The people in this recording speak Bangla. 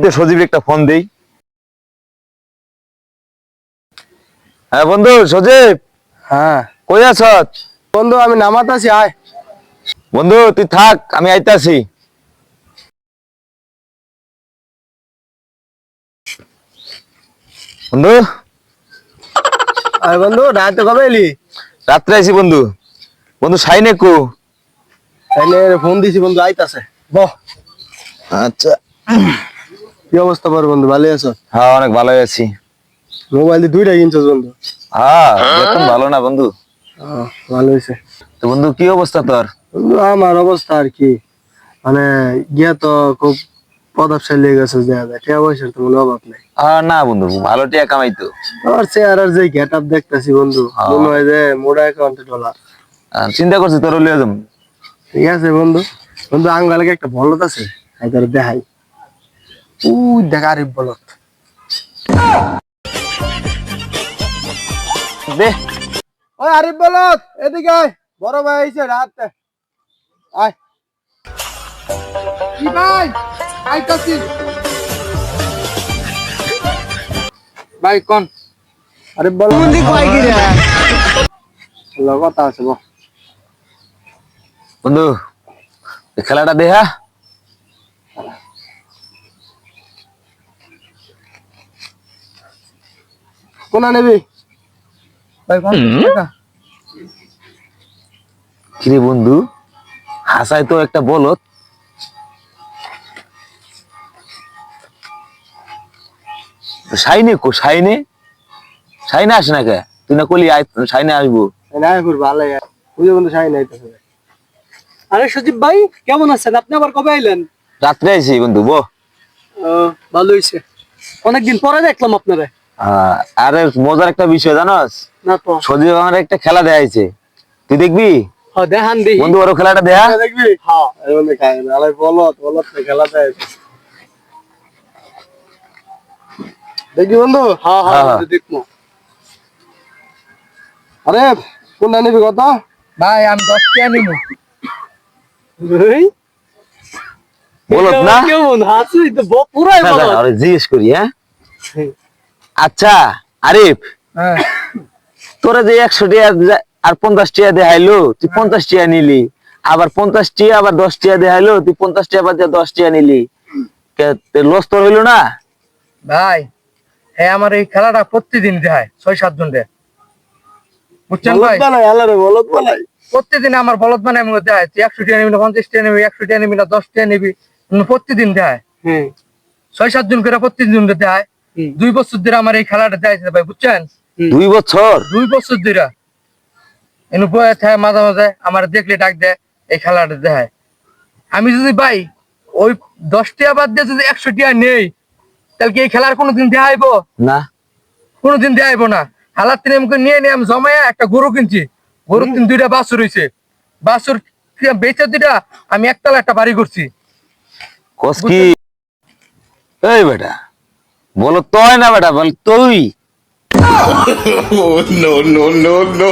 তো সজীব একটা ফোন দেই। হ্যাঁ বন্ধু সজীব। হ্যাঁ কই আছ? বন্ধু আমি নামাত আছি, আয়। বন্ধু তুই থাক, আমি আইতাছি। বন্ধু আয় বন্ধু, রাতে কবে এলি? রাত্রে আইছি বন্ধু। বন্ধু সাইনে কো? তাইলে ফোন দিছি বন্ধু, আইতাছে। বহ। আচ্ছা। কি অবস্থা বড় বন্ধু, ভালো আছো? হ্যাঁ অনেক ভালো আছি। মোবাইল দিয়ে দুইটা কিনছস বন্ধু? হ্যাঁ বেতন ভালো না বন্ধু। ভালো হয়েছে। তো বন্ধু কি অবস্থা তোর? বন্ধু আমার অবস্থা আর কি, মানে গিয়া তো খুব প্রভাবশালী হয়ে গেছে, দেখা যায় টাকা পয়সার তো কোনো অভাব নেই। না বন্ধু ভালো টাকা কামাই তো। আমার চেহারার যে গেট আপ দেখতেছি বন্ধু, মনে হয় যে মোড়া অ্যাকাউন্টে ডলার। চিন্তা করছি তোর লিয়ে যাম। ঠিক আছে বন্ধু। বন্ধু আঙ্গালকে একটা বলত আছে, আইতারে দেখাই। দেখা আরিফ বলত। দে ওই আরিফ বলত, এদিকে আয়। বড় ভাই আইছে রাতে। আয়। কি ভাই? আইতাছি। ভাই কোন? আরিফ বলত। কোন দিক কই গিরে? কথা আছে বল। বন্ধু এই খেলাটা দেখা। কোনা নেবি? ভাই কোন টাকা? কিরে বন্ধু হাসাই তো একটা বলত। সাইনে কো? সাইনে সাইনে আসে না কে? তুই না কলি সাইনে আসবো। না পুর ভালো यार, বুঝে বন্ধু শাইন আইতাছে। আরে সজীব ভাই, কেমন আছেন? আপনি আবার কবে আইলেন? রাত্রে আইছি বন্ধু বো। ভালো হইছে, অনেকদিন পরে দেখলাম আপনারে। আরে মজার একটা বিষয় জানোস? না তো। সজীব আমার একটা খেলা দেখাইছে, তুই দেখবি? হ্যাঁ দেখান দেখি। বন্ধু ওর খেলাটা দেখা। দেখবি? হ্যাঁ এই বন্ধু খায় না, আলাই বলত বলত খেলাতে আইছে। দেখবি বন্ধু? হ্যাঁ হ্যাঁ, হ্যাঁ হ্যাঁ। দেখবো। আরে কোনটা নিবি কত? ভাই আমি 10 টাকা নিবো। এই বলত না? কেমন হাসি তো পুরাই না, বলো। না, ওরে জিজ্ঞেস করি। হ্যাঁ আচ্ছা আরিফ, হ্যাঁ তোরা যে 100 টাকা আর 50 টাকা দেখাইলো, তুই 50 টাকা নিলি। আবার 50 টাকা আবার 10 টাকা দেখাইলো, তুই 50 টাকা বাদ দিয়ে 10 টাকা নিলি। লস তোর হইলো না? ভাই হ্যাঁ, আমার এই খেলাটা প্রতিদিন দেখায় 6-7 জন রে, বুঝছেন বলত ভাই? বানাই আলারে বলত বানাই। প্রতিদিন আমার বলদ বানায় মনে দেখায়। তুই 100 টাকা নিবি না, 50 টাকা নিবি, 100 টাকা নিবি না, 10 টাকা নিবি, প্রতিদিন দেখায়। হুম 6-7 জন করে প্রতিদিন দেখায়। 2 বছর ধরে আমার এই খেলাটা দেখাইছে ভাই, বুঝছেন? 2 বছর? 2 বছর ধরে এনু বয়ে থাকে, মাঝে মাঝে আমার দেখলে ডাক দেয়, এই খেলাটা দেখায়। আমি যদি ভাই ওই 10 টাকা বাদ দিয়ে যদি 100 টাকা নেই, তাহলে কি এই খেলার কোনোদিন দেখাইবো? না কোনোদিন দেখাইবো না। হালার তিনি আমাকে নিয়ে নিয়ে আমি জমাইয়া একটা গরু কিনছি। গরুর 2টা বাছুর হয়েছে। বাছুর বেচে 2টা আমি একতলা একটা বাড়ি করছি। কস কি? এই বেটা বলো তুই না বেটা, বল তুই। no, no, no, no.